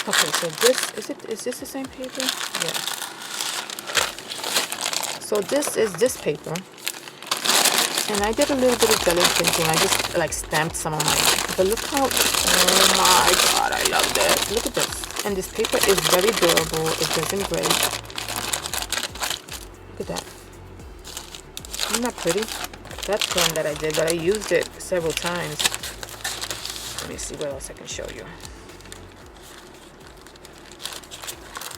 Okay, so is this the same paper? Yeah. So this is this paper. And I did a little bit of jelly printing. I just like stamped some of mine. But look how, oh my god, I love this. Look at this. And this paper is very durable. It doesn't break. Look at that. Isn't that pretty? That's one that I did, but I used it several times. Let me see what else I can show you.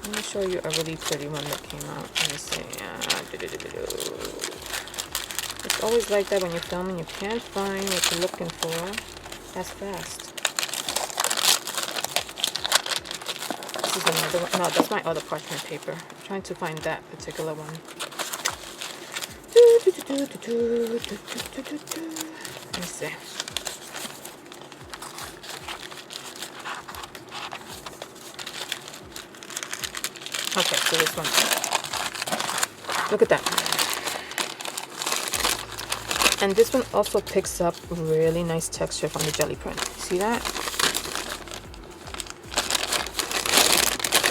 Let me show you a really pretty one that came out. Let me see. It's always like that when you're filming. You can't find what you're looking for as fast. This is another one. No, that's my other parchment paper. I'm trying to find that particular one. Let me see. Okay, so this one. Look at that. And this one also picks up really nice texture from the jelly print. See that?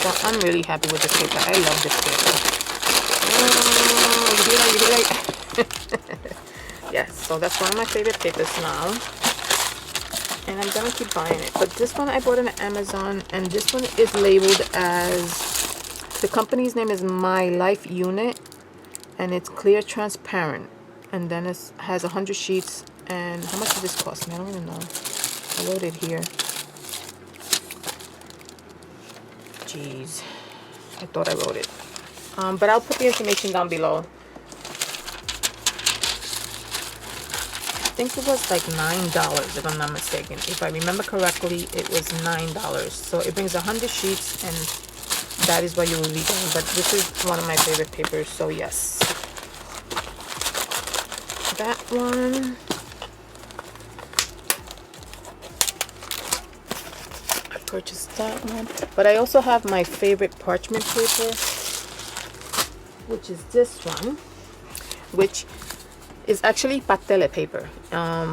So I'm really happy with this paper. I love this paper. Oh, you hear that? Yes, so that's one of my favorite papers now. And I'm gonna keep buying it. But this one I bought on Amazon, and this one is labeled as, the company's name is MyLifeUnite, and it's clear transparent. And then it has 100 sheets. And how much did this cost me? I don't even know. I wrote it here. Jeez, I thought I wrote it. But I'll put the information down below. I think it was like $9 if I'm not mistaken. If I remember correctly, it was $9. So it brings 100 sheets, and that is what you will be getting. But this is one of my favorite papers, so yes. That one. I purchased that one. But I also have my favorite parchment paper, which is this one, which is actually patelle paper.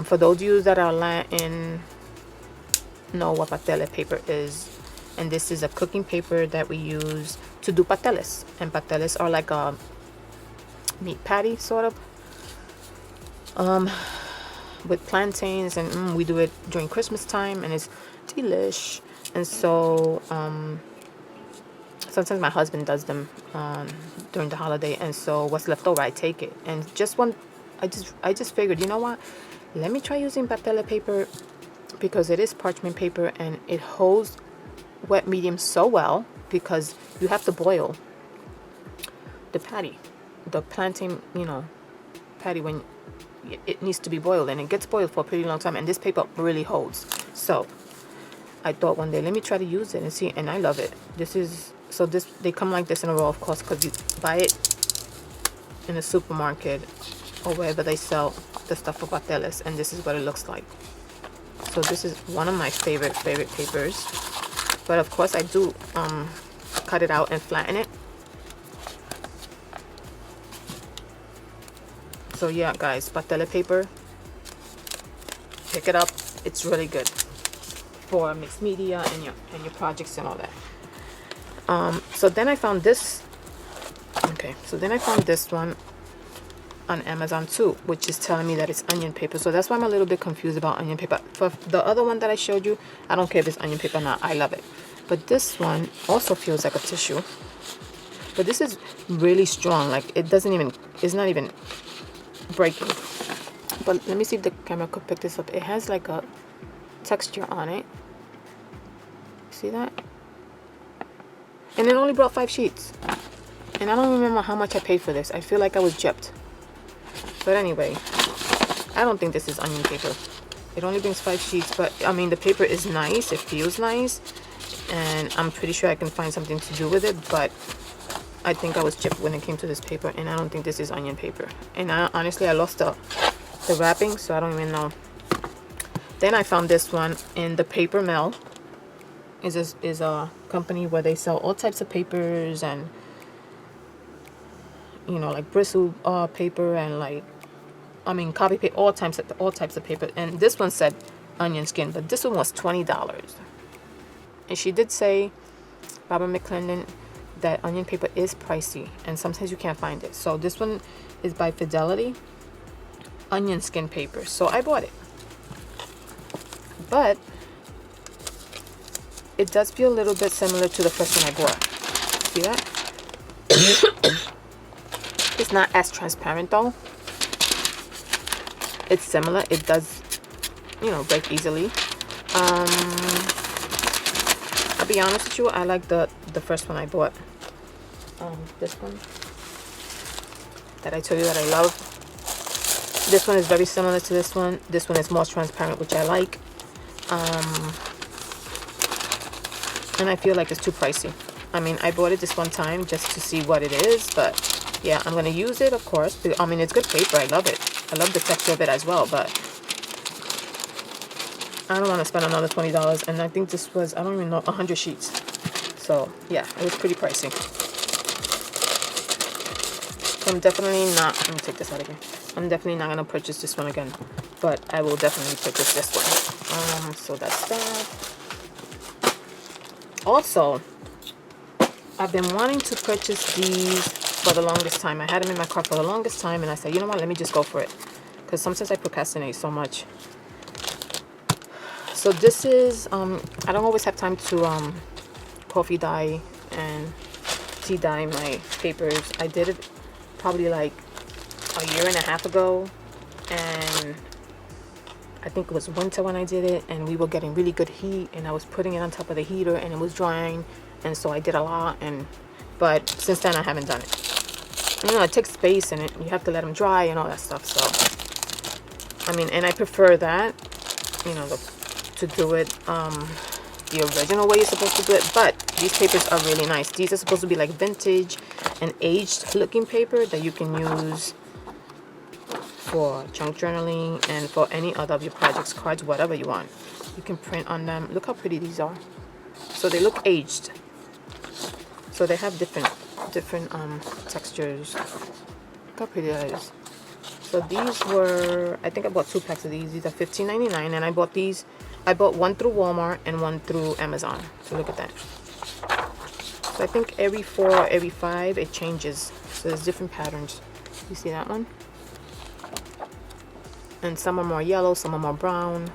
For those of you that are Latin, know what patelle paper is. And this is a cooking paper that we use to do pateles. And pateles are like a meat patty, sort of. With plantains, and we do it during Christmas time, and it's delish. And so sometimes my husband does them during the holiday, and so what's left over I take it. And I just figured, you know what, let me try using patelle paper, because it is parchment paper and it holds wet medium so well, because you have to boil the patty, the plantain, patty, when it needs to be boiled, and it gets boiled for a pretty long time, and this paper really holds. So I thought one day, let me try to use it and see, and I love it. They come like this in a row, of course, because you buy it in a supermarket or wherever they sell the stuff for pateles, and this is what it looks like. So this is one of my favorite papers. But of course I do cut it out and flatten it. So yeah, guys, patelle paper, pick it up. It's really good for mixed media and your projects and all that. So then I found this. Okay, so then I found this one on Amazon too, which is telling me that it's onion paper. So that's why I'm a little bit confused about onion paper. For the other one that I showed you, I don't care if it's onion paper or not. I love it. But this one also feels like a tissue. But this is really strong. Like it's not even breaking. but let me see if the camera could pick this up. It has like a texture on it. See that? And it only brought 5 sheets. And I don't remember how much I paid for this. I feel like I was gypped. But anyway, I don't think this is onion paper. It only brings 5 sheets, but I mean, the paper is nice. It feels nice. And I'm pretty sure I can find something to do with it, but I think I was gypped when it came to this paper, and I don't think this is onion paper. And honestly, I lost the wrapping, so I don't even know. Then I found this one in the Paper Mill. Is a company where they sell all types of papers, and you know, like bristle paper, and like, I mean, copy paper, all types of paper. And this one said onion skin, but this one was $20. And she did say, Robert McClendon, that onion paper is pricey and sometimes you can't find it. So this one is by Fidelity, onion skin paper. So I bought it, but it does feel a little bit similar to the first one I bought. See that? It's not as transparent though. It's similar. It does, you know, break easily. I'll be honest with you, I like the first one I bought. This one that I told you that I love. This one is very similar to this one. This one is more transparent, which I like. And I feel like it's too pricey. I mean, I bought it this one time just to see what it is, but yeah, I'm gonna use it, of course. I mean, it's good paper. I love it. I love the texture of it as well, but I don't want to spend another $20. And I think this was, I don't even know, 100 sheets. So yeah, it was pretty pricey. So I'm definitely not, let me take this out again. I'm definitely not going to purchase this one again, but I will definitely purchase this one. So that's that. Also, I've been wanting to purchase these for the longest time. I had them in my cart for the longest time, and I said, you know what, let me just go for it. Because sometimes I procrastinate so much. So this is, I don't always have time to coffee dye and tea dye my papers. I did it probably like a year and a half ago, and I think it was winter when I did it, and we were getting really good heat, and I was putting it on top of the heater, and it was drying, and so I did a lot. But since then I haven't done it. You know, it takes space, and you have to let them dry and all that stuff. So I mean, and I prefer that, you know, to do it the original way you're supposed to do it. But these papers are really nice. These are supposed to be like vintage and aged looking paper that you can use for junk journaling and for any other of your projects, cards, whatever you want. You can print on them. Look how pretty these are. So they look aged. So they have different textures. Look how pretty that is. So these were, I think I bought 2 packs of these. These are $15.99, and I bought these. I bought one through Walmart and one through Amazon. So look at that. So I think every 4 or every 5 it changes. So there's different patterns. You see that one? And some are more yellow, some are more brown.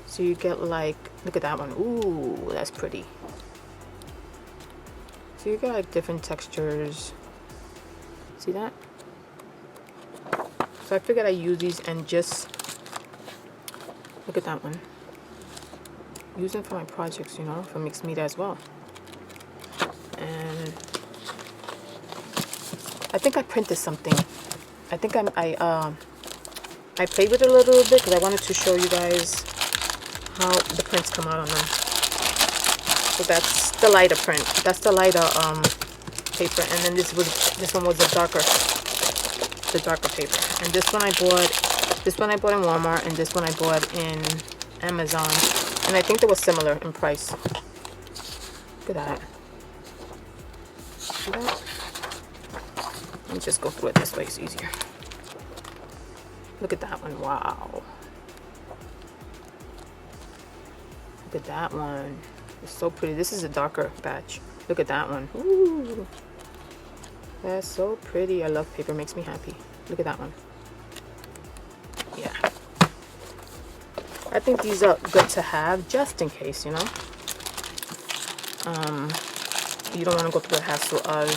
So you get like, look at that one. Ooh, that's pretty. So you get like different textures. See that? So I figured I use these and just look at that one. Use them for my projects, you know, for mixed media as well. And I think I printed something. I think I played with it a little bit because I wanted to show you guys how the prints come out on them. So that's the lighter print. That's the lighter paper, and then this one was the darker paper. And this one I bought in Walmart, and this one I bought in Amazon, and I think they were similar in price. Look at that. See that? Let me just go through it this way, it's easier. Look at that one. Wow. Look at that one. It's so pretty. This is a darker batch. Look at that one. Ooh. That's so pretty. I love paper. Makes me happy. Look at that one. Yeah. I think these are good to have just in case, you know. You don't want to go through the hassle of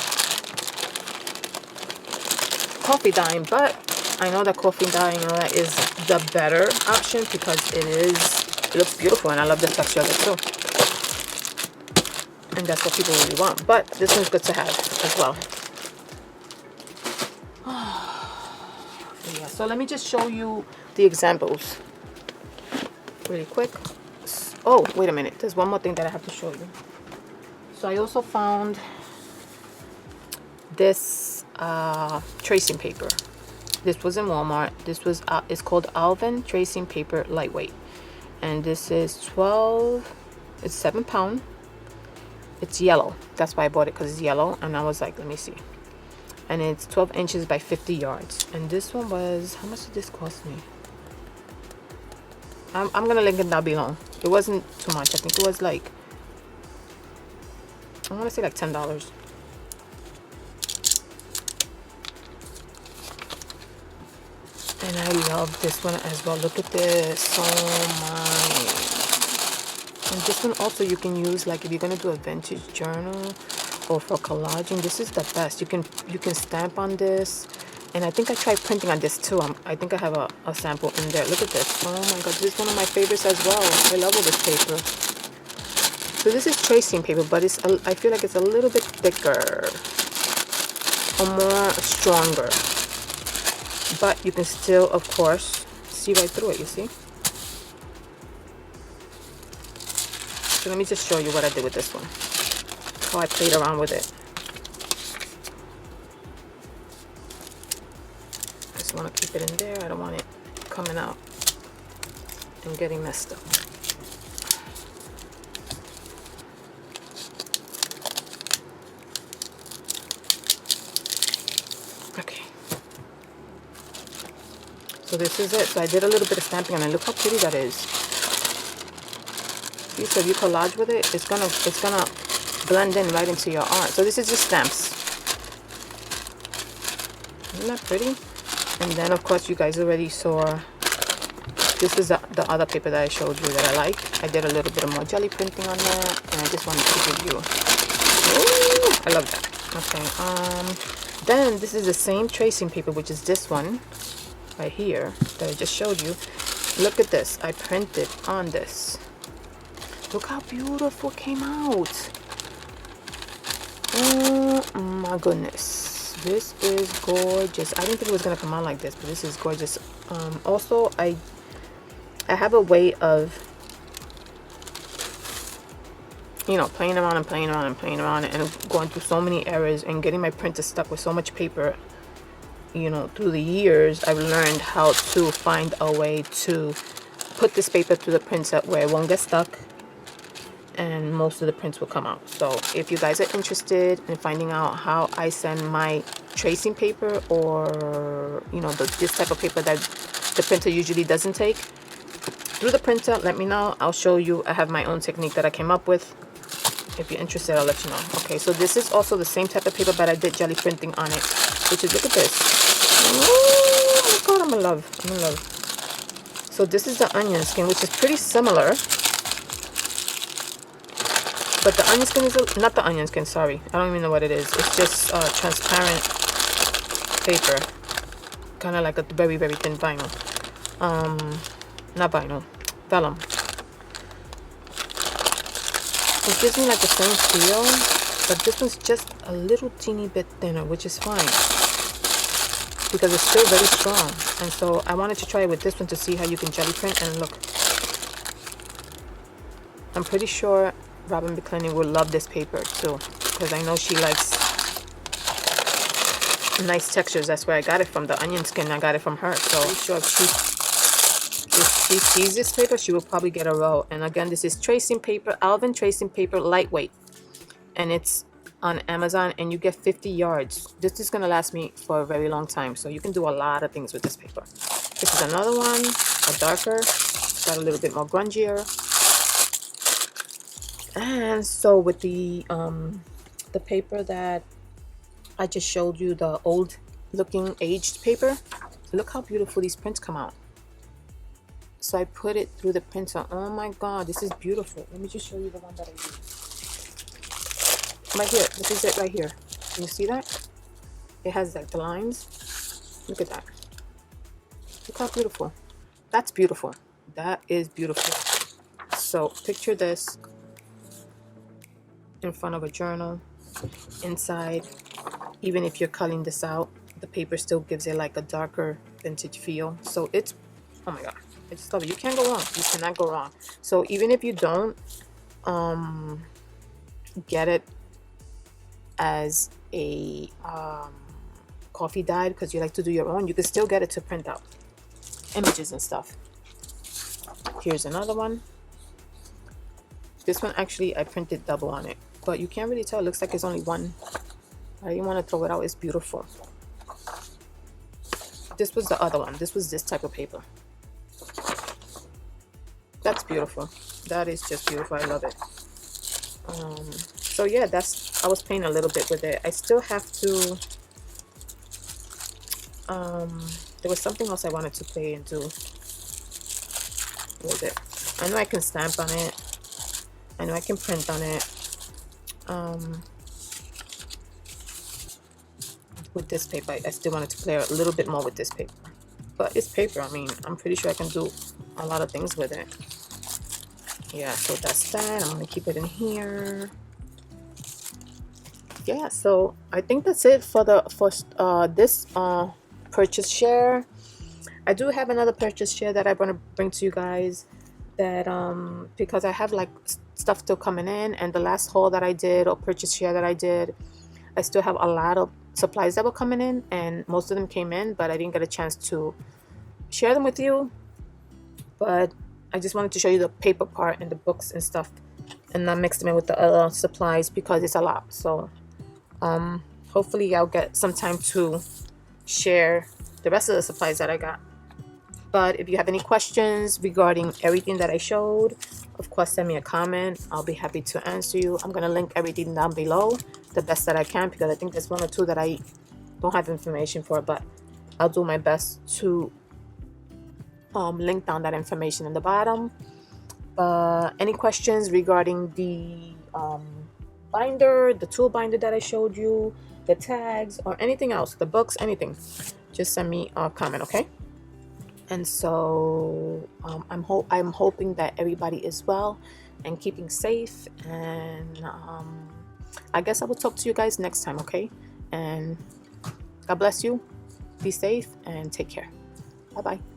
coffee dyeing, but I know that coffee dyeing and all that is the better option because it looks beautiful, and I love the texture of it too. And that's what people really want. But this one's good to have as well. Yeah, so let me just show you the examples really quick. Oh, wait a minute. There's one more thing that I have to show you. So I also found this tracing paper. This was in Walmart. This was it's called Alvin tracing paper lightweight, and this is 12. It's 7 pound. It's yellow. That's why I bought it, because it's yellow. And I was like, let me see. And it's 12 inches by 50 yards. And this one was, how much did this cost me? I'm gonna link it down below. It wasn't too much. I think it was like, I want to say like $10. And I love this one as well. Look at this. Oh my. And this one also you can use like if you're gonna do a vintage journal or for collaging. This is the best. You can stamp on this. And I think I tried printing on this too. I think I have a sample in there. Look at this. Oh my god, this is one of my favorites as well. I love all this paper. So this is tracing paper, but I feel like it's a little bit thicker or more stronger. But you can still, of course, see right through it, you see? So let me just show you what I did with this one. How I played around with it. I just want to keep it in there. I don't want it coming out and getting messed up. Okay. So this is it. So I did a little bit of stamping on it. Look how pretty that is. See, so if you collage with it, it's gonna blend in right into your art. So this is just stamps. Isn't that pretty? And then of course you guys already saw, this is the other paper that I showed you that I like. I did a little bit of more jelly printing on that, and I just wanted to give you, ooh, I love that. Okay, then this is the same tracing paper, which is this one right here that I just showed you. Look at this. I printed on this. Look how beautiful it came out. Oh my goodness, this is gorgeous. I didn't think it was gonna come out like this, but this is gorgeous. Also I have a way of, you know, playing around and playing around and playing around and going through so many errors and getting my printer stuck with so much paper. You know, through the years I've learned how to find a way to put this paper through the printer where it won't get stuck and most of the prints will come out. So if you guys are interested in finding out how I send my tracing paper, or you know, this type of paper that the printer usually doesn't take through the printer, let me know. I'll show you. I have my own technique that I came up with. If you're interested, I'll let you know. Okay, so this is also the same type of paper, but I did jelly printing on it, which is, look at this. Oh my god, I'm in love. I'm in love. So this is the onion skin, which is pretty similar. But the onion skin is, not the onion skin, sorry. I don't even know what it is. It's just transparent paper. Kind of like a very, very thin vinyl. Not vinyl. Vellum. It gives me like the same feel, but this one's just a little teeny bit thinner, which is fine. Because it's still very strong. And so I wanted to try it with this one to see how you can jelly print. And look. I'm pretty sure Robin McClendon will love this paper too, because I know she likes nice textures. That's where I got it from. The onion skin, I got it from her. So I'm sure if she sees this paper, she will probably get a row. And again, this is tracing paper, Alvin tracing paper lightweight, and it's on Amazon, and you get 50 yards. This is gonna last me for a very long time, so you can do a lot of things with this paper. This is another one, a darker, got a little bit more grungier. And so with the paper that I just showed you, the old looking aged paper, look how beautiful these prints come out. So I put it through the printer. Oh my god, this is beautiful. Let me just show you the one that I used. Right here, this is it right here. Can you see that? It has like the lines. Look at that. Look how beautiful. That's beautiful. That is beautiful. So picture this in front of a journal. Inside, even if you're culling this out, the paper still gives it like a darker vintage feel. So it's, oh my god, I just love it. You can't go wrong. You cannot go wrong. So even if you don't get it as a coffee dyed because you like to do your own, you can still get it to print out images and stuff. Here's another one. This one actually I printed double on it, but you can't really tell. It looks like it's only one. I didn't want to throw it out. It's beautiful. This was the other one. This was this type of paper. That's beautiful. That is just beautiful. I love it. So yeah, I was playing a little bit with it. I still have to there was something else I wanted to play and do with it. I know I can stamp on it. I know I can print on it. With this paper, I still wanted to play a little bit more with this paper. But it's paper. I mean, I'm pretty sure I can do a lot of things with it. Yeah, so that's that. I'm going to keep it in here. Yeah, so I think that's it for this purchase share. I do have another purchase share that I want to bring to you guys, that because I have like stuff still coming in, and the last haul that I did, or purchase share that I did, I still have a lot of supplies that were coming in, and most of them came in, but I didn't get a chance to share them with you. But I just wanted to show you the paper part and the books and stuff, and not mix them in with the other supplies because it's a lot. So hopefully I'll get some time to share the rest of the supplies that I got. But if you have any questions regarding everything that I showed, of course send me a comment. I'll be happy to answer you. I'm going to link everything down below the best that I can, because I think there's one or two that I don't have information for, but I'll do my best to link down that information in the bottom. Any questions regarding the binder, the tool binder that I showed you, the tags, or anything else, the books, anything, just send me a comment, okay? And so I'm hoping that everybody is well and keeping safe, and I guess I will talk to you guys next time, okay? And God bless you, be safe, and take care. Bye bye.